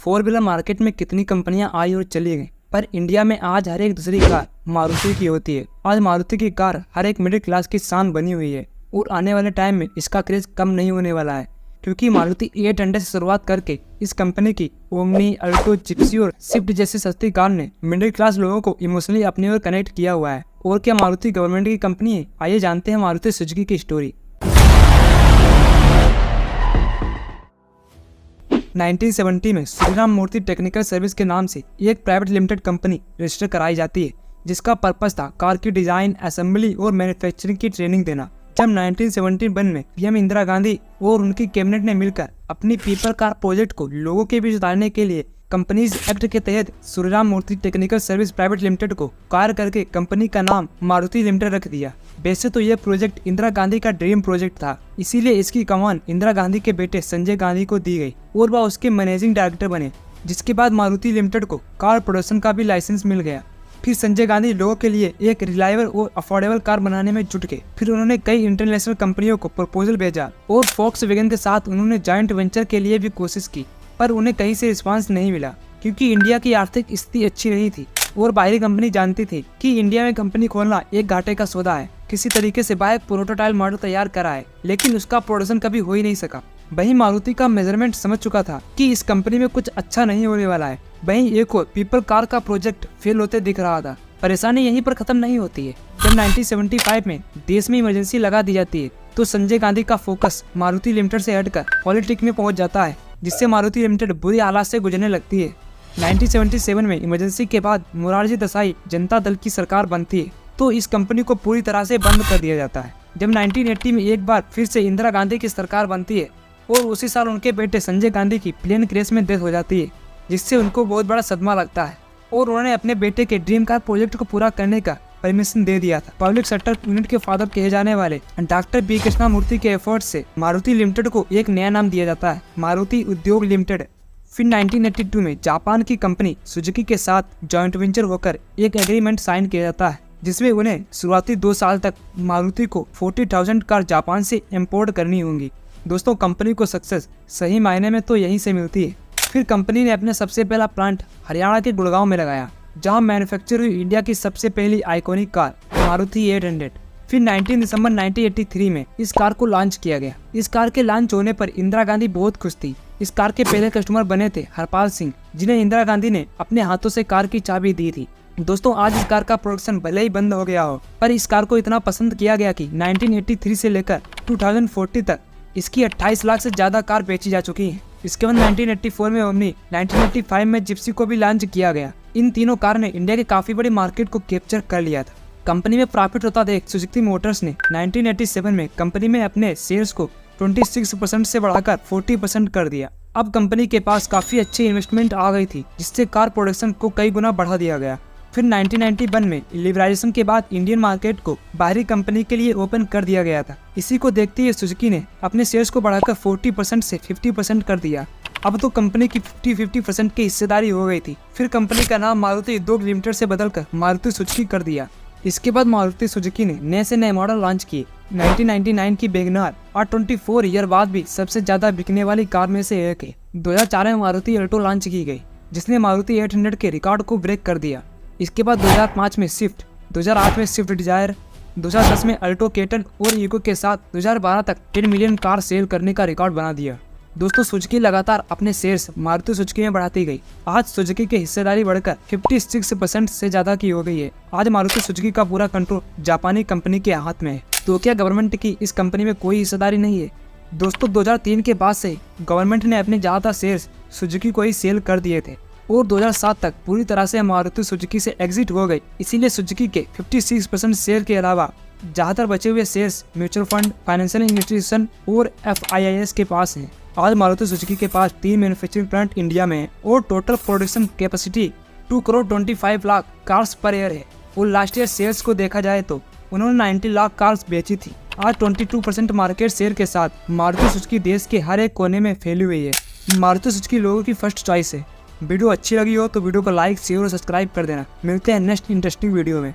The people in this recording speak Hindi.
फोर व्हीलर मार्केट में कितनी कंपनियां आई और चली गई, पर इंडिया में आज हर एक दूसरी कार मारुति की होती है। आज मारुति की कार हर एक मिडिल क्लास की शान बनी हुई है और आने वाले टाइम में इसका क्रेज कम नहीं होने वाला है, क्योंकि मारुति 800 से शुरुआत करके इस कंपनी की ओमनी, अल्टो, जिप्सी और स्विफ्ट जैसी सस्ती कार ने मिडिल क्लास लोगों को इमोशनली अपनी ओर कनेक्ट किया हुआ है। और क्या मारुति गवर्नमेंट की कंपनी है? आइए जानते हैं मारुति सुजुकी की स्टोरी। 1970 में श्रीराम मूर्ति टेक्निकल सर्विस के नाम से एक प्राइवेट लिमिटेड कंपनी रजिस्टर कराई जाती है, जिसका पर्पस था कार की डिजाइन, असेंबली और मैन्युफैक्चरिंग की ट्रेनिंग देना। जब 1971 में पीएम इंदिरा गांधी और उनकी कैबिनेट ने मिलकर अपनी पीपल कार प्रोजेक्ट को लोगों के बीच उतारने के लिए कंपनीज एक्ट के तहत श्रीराम मूर्ति टेक्निकल सर्विस प्राइवेट लिमिटेड को कार्य करके कंपनी का नाम मारुति लिमिटेड रख दिया। वैसे तो यह प्रोजेक्ट इंदिरा गांधी का ड्रीम प्रोजेक्ट था, इसीलिए इसकी कमान इंदिरा गांधी के बेटे संजय गांधी को दी गई और वह उसके मैनेजिंग डायरेक्टर बने, जिसके बाद मारुति लिमिटेड को कार प्रोडक्शन का भी लाइसेंस मिल गया। फिर संजय गांधी लोगों के लिए एक रिलायबल और अफोर्डेबल कार बनाने में जुट गए। फिर उन्होंने कई इंटरनेशनल कंपनियों को प्रपोजल भेजा और फोक्सवैगन के साथ उन्होंने जॉइंट वेंचर के लिए भी कोशिश की, पर उन्हें कहीं से रिस्पांस नहीं मिला, क्योंकि इंडिया की आर्थिक स्थिति अच्छी नहीं थी और बाहरी कंपनी जानती थी कि इंडिया में कंपनी खोलना एक घाटे का सौदा है। किसी तरीके से बाइक प्रोटोटाइप मॉडल तैयार करा है, लेकिन उसका प्रोडक्शन कभी हो ही नहीं सका। वहीं मारुति का मेजरमेंट समझ चुका था कि इस कंपनी में कुछ अच्छा नहीं होने वाला है। वहीं एक और पीपल कार का प्रोजेक्ट फेल होते दिख रहा था। परेशानी यहीं पर खत्म नहीं होती है। जब 1975 में देश में इमरजेंसी लगा दी जाती है, तो संजय गांधी का फोकस मारुति लिमिटेड से हटकर पॉलिटिक्स में पहुंच जाता है, जिससे मारुति लिमिटेड बुरी हालात से गुजरने लगती है। 1977 में इमरजेंसी के बाद मोरारजी देसाई जनता दल की सरकार बनती है, तो इस कंपनी को पूरी तरह से बंद कर दिया जाता है। जब 1980 में एक बार फिर से इंदिरा गांधी की सरकार बनती है और उसी साल उनके बेटे संजय गांधी की प्लेन क्रैश में डेथ हो जाती है, जिससे उनको बहुत बड़ा सदमा लगता है और उन्होंने अपने बेटे के ड्रीम कार प्रोजेक्ट को पूरा करने का परमिशन दे दिया था। पब्लिक सेक्टर यूनिट के फादर कहे जाने वाले डॉक्टर बी कृष्णमूर्ति के एफर्ट से मारुति लिमिटेड को एक नया नाम दिया जाता है, मारुति उद्योग लिमिटेड। फिर 1982 में जापान की कंपनी सुजुकी के साथ जॉइंट वेंचर होकर एक एग्रीमेंट साइन किया जाता है, जिसमें उन्हें शुरुआती 2 साल तक मारुति को 40,000 कार जापान से इंपोर्ट करनी होंगी। दोस्तों, कंपनी को सक्सेस सही मायने में तो यहीं से मिलती है। फिर कंपनी ने अपने सबसे पहला प्लांट हरियाणा के गुड़गांव में लगाया, जहां मैन्युफैक्चर हुई इंडिया की सबसे पहली आइकॉनिक कार मारुति 800। फिर 19 दिसंबर 1983 में इस कार को लॉन्च किया गया। इस कार के लॉन्च होने पर इंदिरा गांधी बहुत खुश थी। इस कार के पहले कस्टमर बने थे हरपाल सिंह, जिन्हें इंदिरा गांधी ने अपने हाथों से कार की चाबी दी थी। दोस्तों, आज इस कार का प्रोडक्शन भले ही बंद हो गया हो, पर इस कार को इतना पसंद किया गया कि 1983 से लेकर 2040 तक इसकी 28 लाख से ज्यादा कार बेची जा चुकी है। इसके बाद 1984 में ओमनी, 1985 में जिप्सी को भी लॉन्च किया गया। इन तीनों कार ने इंडिया के काफी बड़ी मार्केट को कैप्चर कर लिया था। कंपनी में प्रॉफिट होता देख सुजुकी मोटर्स ने 1987 में कंपनी में अपने शेयर्स को 26% से बढ़ाकर 40% कर दिया। अब कंपनी के पास काफी अच्छी इन्वेस्टमेंट आ गई थी, जिससे कार प्रोडक्शन को कई गुना बढ़ा दिया गया। फिर 1991 में लिबरलाइजेशन के बाद इंडियन मार्केट को बाहरी कंपनी के लिए ओपन कर दिया गया था। इसी को देखते हुए सुजुकी ने अपने शेयर्स को बढ़ाकर 40% से 50% कर दिया। अब तो कंपनी की 50% की हिस्सेदारी हो गई थी। फिर कंपनी का नाम मारुति उद्योग लिमिटेड से बदलकर मारुति सुजुकी कर दिया। इसके बाद मारुति सुजुकी ने नए से नए मॉडल लॉन्च किए। 1999 की वैगनआर और 24 ईयर बाद भी सबसे ज्यादा बिकने वाली कार में से एक है। 2004 में मारुति अल्टो लॉन्च की गई, जिसने मारुति 800 के रिकॉर्ड को ब्रेक कर दिया। इसके बाद 2005 में स्विफ्ट, 2008 में स्विफ्ट डिजायर, 2010 में अल्टो केटन और ईको के साथ 2012 तक 10 मिलियन कार सेल करने का रिकॉर्ड बना दिया। दोस्तों, सुजुकी लगातार अपने शेयर्स मारुति सुजुकी में बढ़ाती गई। आज सुजुकी की हिस्सेदारी बढ़कर 56% से ज्यादा की हो गई है। आज मारुति सुजुकी का पूरा कंट्रोल जापानी कंपनी के हाथ में है। तो क्या गवर्नमेंट की इस कंपनी में कोई हिस्सेदारी नहीं है? दोस्तों, 2003 के बाद से गवर्नमेंट ने अपने ज्यादा शेयर्स सुजुकी को ही सेल कर दिए थे और 2007 तक पूरी तरह से मारुति सुजुकी से एग्जिट हो गई। इसीलिए सुजुकी के 56% शेयर के अलावा ज्यादातर बचे हुए shares mutual fund, financial institution और FIIs के पास हैं। आज मारुति सुजुकी के पास 3 मैन्युफैक्चरिंग प्लांट इंडिया में है और total production capacity 2,25 lakh cars per year है। और लास्ट ईयर सेल्स को देखा जाए तो उन्होंने 90 लाख कार्स बेची थी। आज 22% मार्केट शेयर के साथ मारुति सुजुकी देश के हर एक कोने में फैली हुई है। मारुति सुजुकी लोगों की फर्स्ट चॉइस है। वीडियो अच्छी लगी हो तो वीडियो को लाइक, शेयर और सब्सक्राइब कर देना। मिलते हैं नेक्स्ट इंटरेस्टिंग वीडियो में।